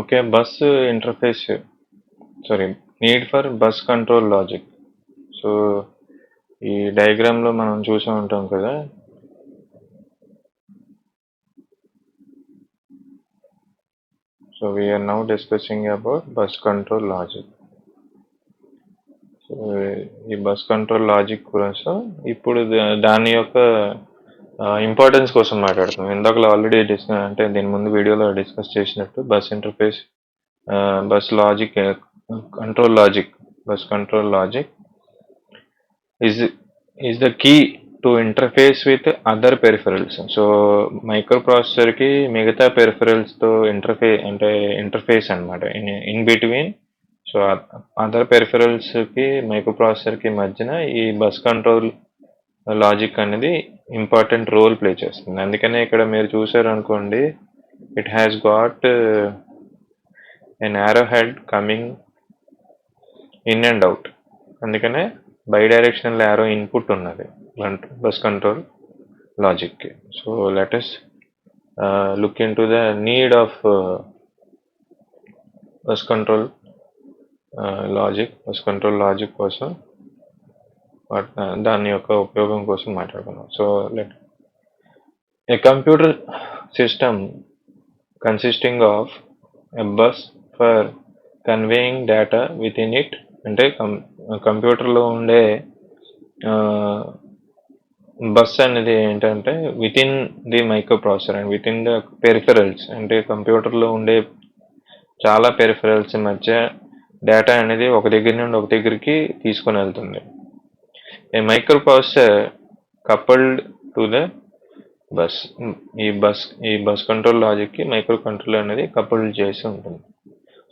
Okay, bus interface, sorry, need for bus control logic. So ఈ డయాగ్రామ్లో మనం చూసి ఉంటాం కదా. So we are now discussing about bus control logic. So ఈ బస్ కంట్రోల్ లాజిక్ కోసం ఇప్పుడు దాని యొక్క ఇంపార్టెన్స్ కోసం మాట్లాడుతున్నాం. ఇందాకలో ఆల్రెడీ అంటే దీని ముందు వీడియోలో డిస్కస్ చేసినట్టు bus interface, bus logic, control logic, bus control logic is the key to interface with other peripherals. So మైక్రో ప్రాసెసర్కి మిగతా పెరిఫరల్స్తో ఇంటర్ఫేస్ అనమాట ఇన్ బిట్వీన్. సో అదర్ పెరిఫరల్స్కి మైక్రో ప్రాసెసర్కి మధ్యన ఈ బస్ కంట్రోల్ లాజిక్ అనేది ఇంపార్టెంట్ రోల్ ప్లే చేస్తుంది. అందుకనే ఇక్కడ మీరు చూసారు అనుకోండి, it has got an arrow head coming in and out. అందుకనే bidirectional arrow input ఉన్నది bus control logic కి. So let us look into the need of bus control logic. bus control logic కోసం దాని యొక్క ఉపయోగం కోసం మాట్లాడుకున్నాం. So a computer system consisting of a bus for conveying data within it, అంటే కంప్యూటర్లో ఉండే బస్ అనేది ఏంటంటే with in the micro processor and with in the peripherals, అంటే కంప్యూటర్లో ఉండే చాలా పెరిఫరల్స్ మధ్య డేటా అనేది ఒక దగ్గర నుండి ఒక దగ్గరికి తీసుకొని వెళ్తుంది. A microprocessor coupled to the bus. ఈ బస్ కంట్రోల్ లాజిక్కి మైక్రో కంట్రోలర్ అనేది కపుల్డ్ చేసి ఉంటుంది.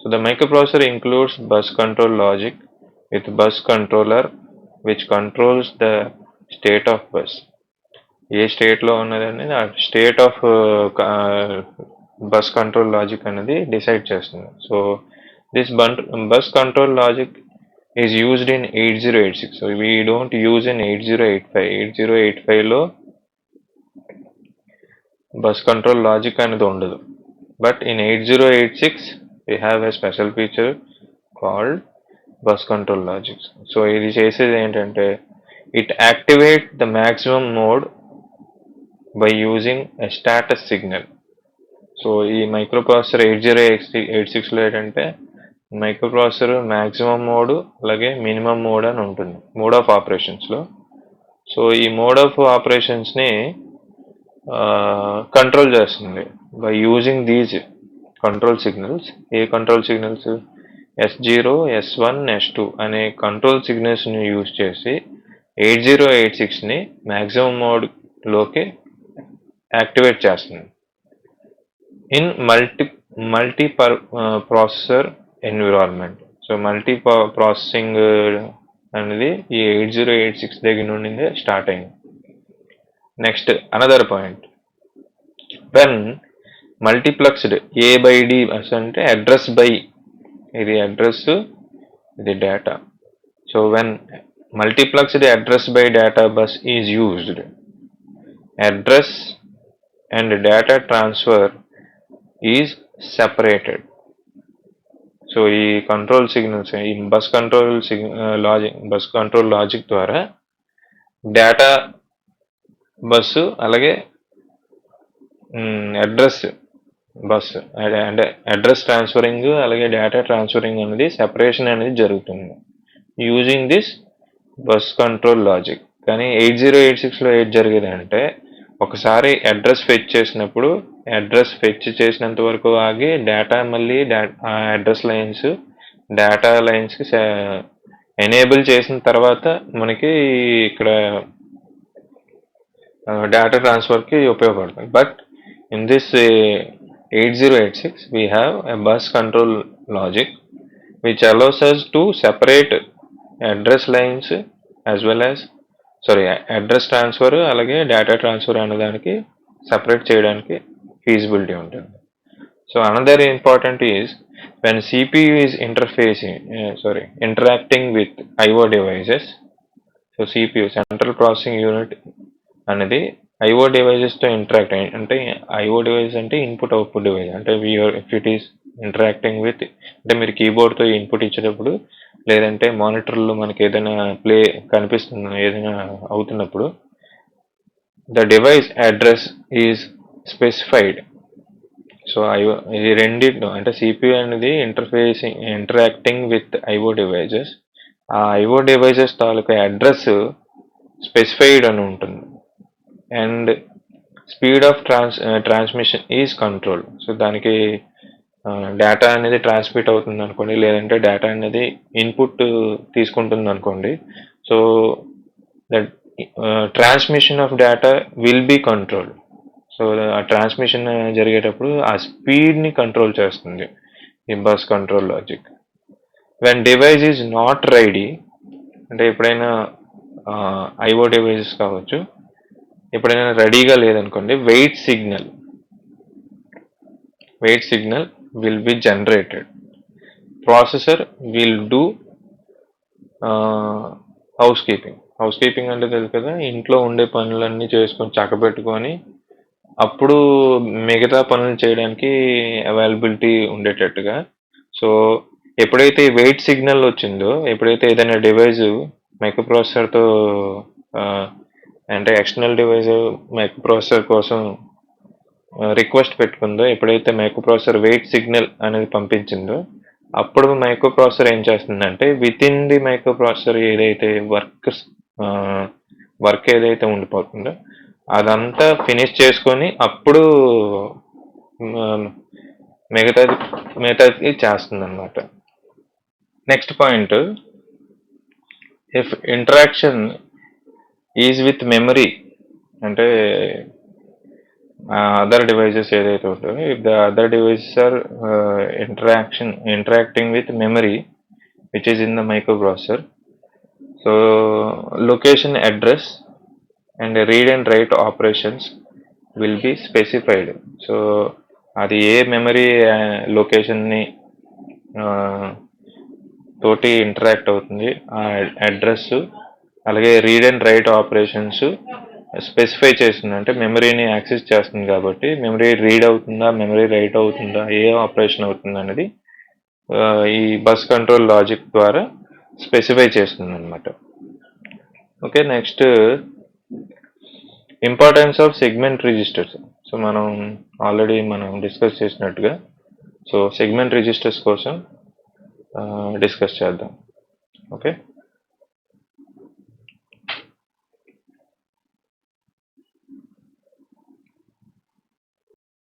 So the microprocessor includes bus control logic with bus controller which controls the state of bus. ఏ స్టేట్లో ఉన్నదని ఆ state of bus control logic అనేది decide చేస్తుంది. So this bus control logic is used in 8086. So we don't use in 8085. 8085లో bus control logic అనేది ఉండదు. But in 8086 we have a special feature called bus control logic. So ఇది చేసేది ఏంటంటే it activates the maximum mode by using a status signal. So ఈ micro processor 8086లో ఏంటంటే micro processor maximum mode అలాగే minimum mode అని ఉంటుంది mode of ఆపరేషన్స్లో. So ఈ mode of ఆపరేషన్స్ని control చేస్తుంది by using these control signals. A control signals? S0, S1, S2 అనే control సిగ్నల్స్ని use చేసి 8086ని maximum మోడ్లోకి యాక్టివేట్ చేస్తుంది in multi processor environment. So multi processing అనేది ఈ 8086 దగ్గర నుండి స్టార్ట్ అయింది. Next another point, when multiplexed A by D అంటే అడ్రస్ బై, ఇది అడ్రస్, ఇది data. So when multiplexed address by data bus is used, address and data transfer is separated. So ఈ control signals, ఈ bus control logic ద్వారా data bus అలాగే address bus అంటే address transferring అలాగే data transferring అనేది separation అనేది జరుగుతుంది using this bus control logic. కానీ 8086లో ఏది జరిగేది అంటే ఒకసారి అడ్రస్ ఫెచ్ చేసినప్పుడు అడ్రస్ ఫెచ్ చేసినంత వరకు ఆగి డేటా మళ్ళీ అడ్రస్ లైన్స్ డేటా లైన్స్కి ఎనేబుల్ చేసిన తర్వాత మనకి ఇక్కడ డేటా ట్రాన్స్ఫర్కి ఉపయోగపడుతుంది. But in this 8086 we have a bus control logic which allows us to separate address lines as well as address transfer అలాగే డేటా ట్రాన్స్ఫర్ అనేదానికి సపరేట్ చేయడానికి ఫీజిబిలిటీ ఉంటుంది. So another important is when CPU is interacting with IO devices. So CPU central processing unit అనేది IO డివైజెస్తో interact అంటే IO device అంటే input output device. అంటే if it is interacting with, అంటే మీరు కీబోర్డ్తో input ఇచ్చేటప్పుడు లేదంటే మానిటర్లో మనకి ఏదైనా కనిపిస్తుంది ఏదైనా అవుతున్నప్పుడు the device address is specified. So ఈ రెండింటిలో అంటే సిపియు అనేది ఇంటరాక్టింగ్ విత్ ఐఓ డివైజెస్, ఆ ఐఓ డివైజెస్ తాలూకా అడ్రస్ స్పెసిఫైడ్ అని ఉంటుంది. And speed of transmission is control. So దానికి డేటా అనేది ట్రాన్స్మిట్ అవుతుంది అనుకోండి, లేదంటే డేటా అనేది ఇన్పుట్ తీసుకుంటుంది అనుకోండి. So that transmission of data will be control. So ఆ ట్రాన్స్మిషన్ జరిగేటప్పుడు ఆ స్పీడ్ని కంట్రోల్ చేస్తుంది ఈ bus control logic. When device is not ready, అంటే ఎప్పుడైనా ఐఓ డివైజెస్ కావచ్చు, ఎప్పుడైనా రెడీగా లేదనుకోండి, wait signal will be generated. Processor will do housekeeping అంటే తెలుసు కదా, ఇంట్లో ఉండే పనులన్నీ చేసుకొని చక్కబెట్టుకొని అప్పుడు మిగతా పనులు చేయడానికి అవైలబిలిటీ ఉండేటట్టుగా. సో ఎప్పుడైతే వెయిట్ సిగ్నల్ వచ్చిందో, ఎప్పుడైతే ఏదైనా డివైస్ మైక్రోప్రాసెసర్తో అంటే ఎక్స్టర్నల్ డివైస్ మైక్రోప్రాసెసర్ కోసం రిక్వెస్ట్ పెట్టుకుందో, ఎప్పుడైతే మైక్రోప్రాసెసర్ వెయిట్ సిగ్నల్ అనేది పంపించిందో, అప్పుడు మైక్రోప్రాసెసర్ ఏం చేస్తుందంటే విత్ ఇన్ ది మైక్రోప్రాసెసర్ ఏదైతే వర్క్ ఏదైతే ఉండిపోతుందో అదంతా ఫినిష్ చేసుకొని అప్పుడు మిగతాది చేస్తుంది అనమాట. Next point, if interaction is with memory, అంటే అదర్ డివైజెస్ ఏదైతే ఉంటాయో, if the other devices are interacting with memory which is in the microprocessor, so location address and read and write operations will be specified. So అది ఏ memory లొకేషన్ని తోటి interact అవుతుంది ఆ address, అలాగే read and right operations specify చేస్తుంది. అంటే మెమరీని access చేస్తుంది కాబట్టి మెమరీ రీడ్ అవుతుందా, మెమరీ రైట్ అవుతుందా, ఏ ఆపరేషన్ అవుతుంది అనేది ఈ బస్ కంట్రోల్ లాజిక్ ద్వారా స్పెసిఫై చేస్తుంది అనమాట. Okay, next importance of segment registers. So already మనం డిస్కస్ చేసినట్టుగా, సో సెగ్మెంట్ రిజిస్టర్స్ కోసం డిస్కస్ చేద్దాం. ఓకే.